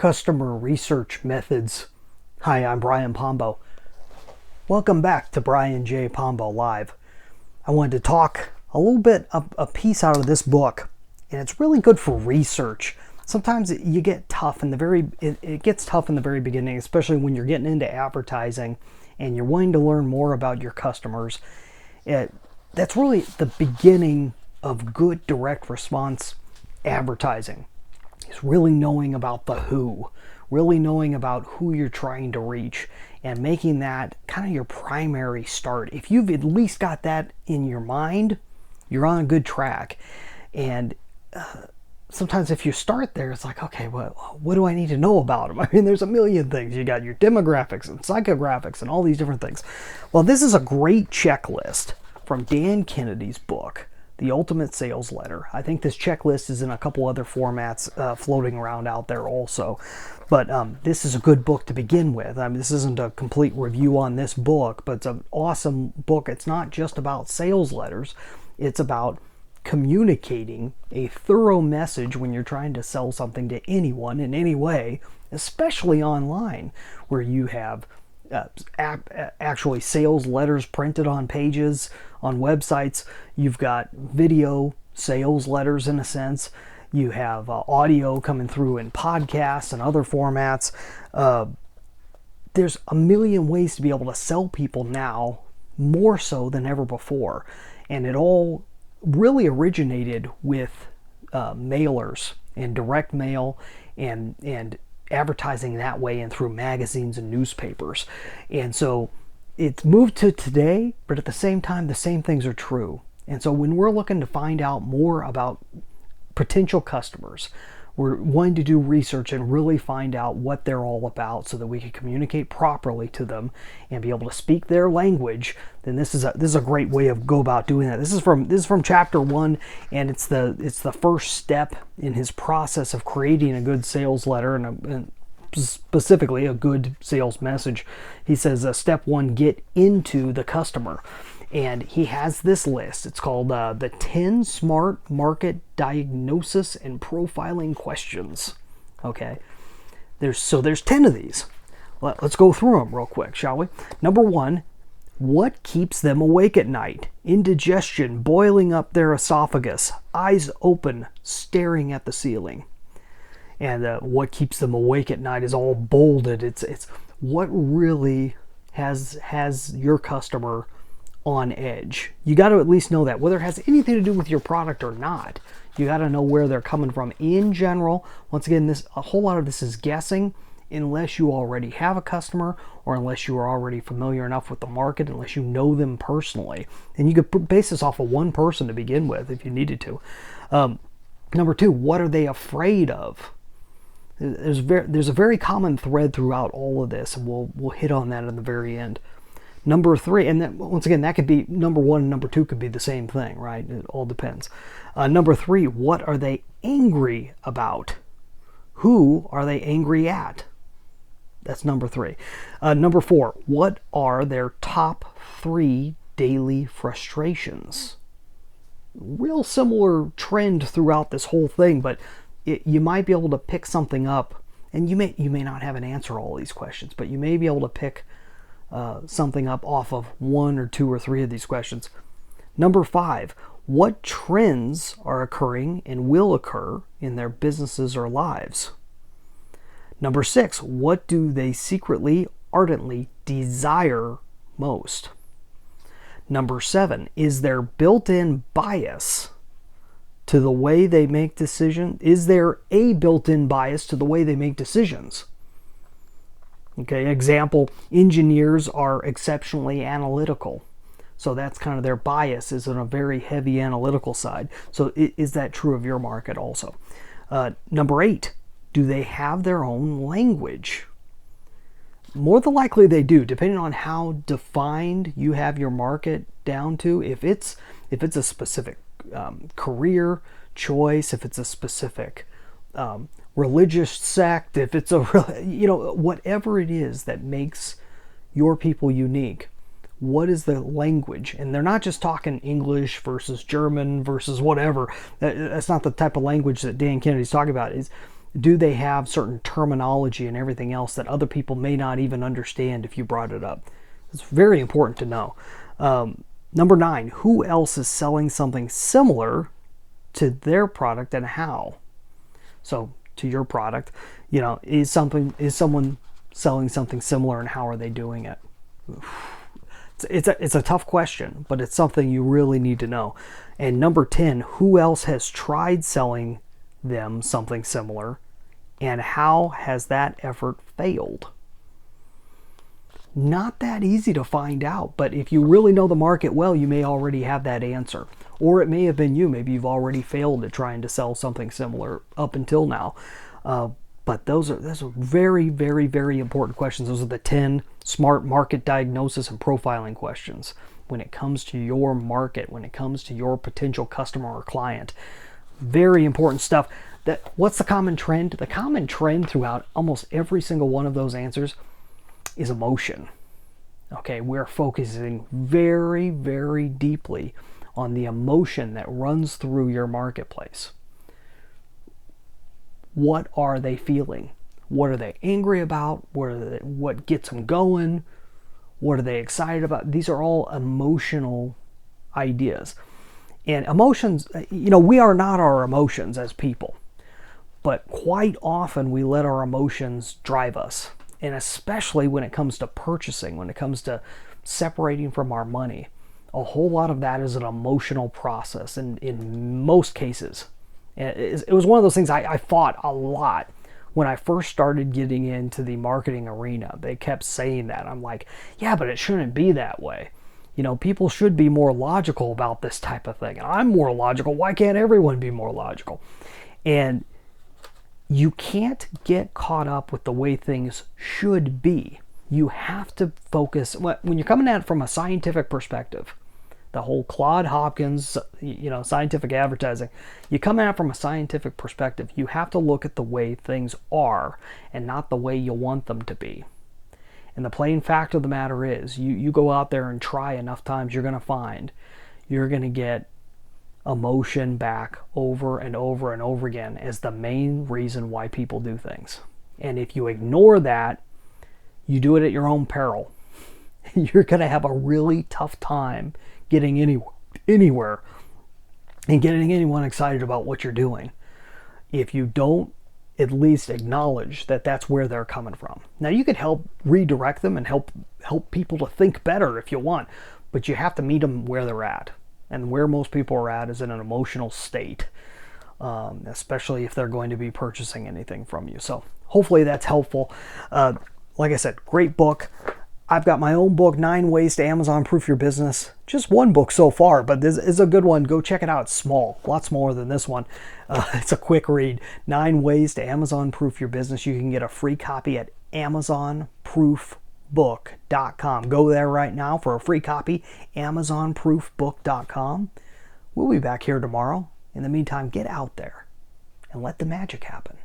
Customer Research Methods. Hi, I'm Brian Pombo. Welcome back to Brian J. Pombo Live. I wanted to talk a little bit of a piece out of this book, and it's really good for research. Sometimes you get tough in the it gets tough in the very beginning, especially when you're getting into advertising and you're wanting to learn more about your customers. That's really the beginning of good direct response advertising. It's really knowing about the who, really knowing about who you're trying to reach, and making that kind of your primary start. If you've at least got that in your mind, you're on a good track. And sometimes if you start there, it's like, okay, well, what do I need to know about them? I mean, there's a million things. You got your demographics and psychographics and all these different things. Well, this is a great checklist from Dan Kennedy's book, The Ultimate Sales Letter. I think this checklist is in a couple other formats floating around out there also. But this is a good book to begin with. I mean, this isn't a complete review on this book, but it's an awesome book. It's not just about sales letters. It's about communicating a thorough message when you're trying to sell something to anyone in any way, especially online, where you have actually sales letters printed on pages on websites. You've got video sales letters in a sense. You have audio coming through in podcasts and other formats. There's a million ways to be able to sell people now, more so than ever before. And it all really originated with mailers and direct mail and advertising that way and through magazines and newspapers. And so it's moved to today, but at the same time, the same things are true. And so when we're looking to find out more about potential customers, we're wanting to do research and really find out what they're all about so that we can communicate properly to them and be able to speak their language, then this is a great way of go about doing that. This is from chapter 1, and it's the first step in his process of creating a good sales letter and specifically a good sales message. He says step 1, get into the customer. And he has this list. It's called the 10 Smart Market Diagnosis and Profiling Questions. Okay, there's 10 of these. Let's go through them real quick, shall we? Number 1, what keeps them awake at night? Indigestion, boiling up their esophagus, eyes open, staring at the ceiling. And what keeps them awake at night is all bolded. It's what really has your customer on edge. You got to at least know that, whether it has anything to do with your product or not. You got to know where they're coming from in general. Once again, a whole lot of this is guessing, unless you already have a customer or unless you are already familiar enough with the market, unless you know them personally. And you could base this off of one person to begin with if you needed to. Number 2, what are they afraid of? There's a very common thread throughout all of this, and we'll hit on that in the very end. Number 3, and then, once again, that could be number 1 and number 2 could be the same thing, right? It all depends. Number 3, what are they angry about? Who are they angry at? That's number 3. Number 4, what are their top 3 daily frustrations? Real similar trend throughout this whole thing, but you might be able to pick something up, and you may not have an answer to all these questions, but you may be able to pick something up off of 1 or 2 or 3 of these questions. Number 5, what trends are occurring and will occur in their businesses or lives? Number 6, what do they secretly, ardently desire most? Number 7, is there built-in bias to the way they make decisions? Is there a built-in bias to the way they make decisions? Okay, example, engineers are exceptionally analytical. So that's kind of their bias, is on a very heavy analytical side. So is that true of your market also? Number 8, do they have their own language? More than likely they do, depending on how defined you have your market down to. If it's a specific career choice, if it's a specific religious sect, if it's whatever it is that makes your people unique, what is the language? And they're not just talking English versus German versus whatever. That's not the type of language that Dan Kennedy's talking about. Do they have certain terminology and everything else that other people may not even understand if you brought it up? It's very important to know. Number 9, who else is selling something similar to their product and how? So to your product, is someone selling something similar and how are they doing it? It's a tough question, but it's something you really need to know. And number 10, who else has tried selling them something similar and how has that effort failed? Not that easy to find out, but if you really know the market well, you may already have that answer. Or it may have been you. Maybe you've already failed at trying to sell something similar up until now. But those are very, very, very important questions. Those are the 10 smart market diagnosis and profiling questions when it comes to your market, when it comes to your potential customer or client. Very important stuff. What's the common trend? The common trend throughout almost every single one of those answers is emotion. Okay, we're focusing very, very deeply on the emotion that runs through your marketplace. What are they feeling? What are they angry about? What gets them going? What are they excited about? These are all emotional ideas. And emotions, we are not our emotions as people. But quite often we let our emotions drive us. And especially when it comes to purchasing, when it comes to separating from our money, a whole lot of that is an emotional process in most cases. It was one of those things I fought a lot when I first started getting into the marketing arena. They kept saying that. I'm like, yeah, but it shouldn't be that way. People should be more logical about this type of thing. And I'm more logical. Why can't everyone be more logical? And you can't get caught up with the way things should be. You have to focus, when you're coming at it from a scientific perspective, the whole Claude Hopkins, scientific advertising, you come at it from a scientific perspective. You have to look at the way things are and not the way you want them to be. And the plain fact of the matter is, you go out there and try enough times, you're going to find you're going to get emotion back over and over and over again as the main reason why people do things. And if you ignore that, you do it at your own peril. You're going to have a really tough time getting anywhere and getting anyone excited about what you're doing if you don't at least acknowledge that that's where they're coming from. Now, you could help redirect them and help people to think better if you want, but you have to meet them where they're at. And where most people are at is in an emotional state, especially if they're going to be purchasing anything from you. So hopefully that's helpful. Like I said, great book. I've got my own book, 9 Ways to Amazon Proof Your Business. Just one book so far, but this is a good one. Go check it out. It's small, a lot smaller than this one. It's a quick read. 9 Ways to Amazon Proof Your Business. You can get a free copy at AmazonProofBook.com. Go there right now for a free copy, AmazonProofBook.com. We'll be back here tomorrow. In the meantime, get out there and let the magic happen.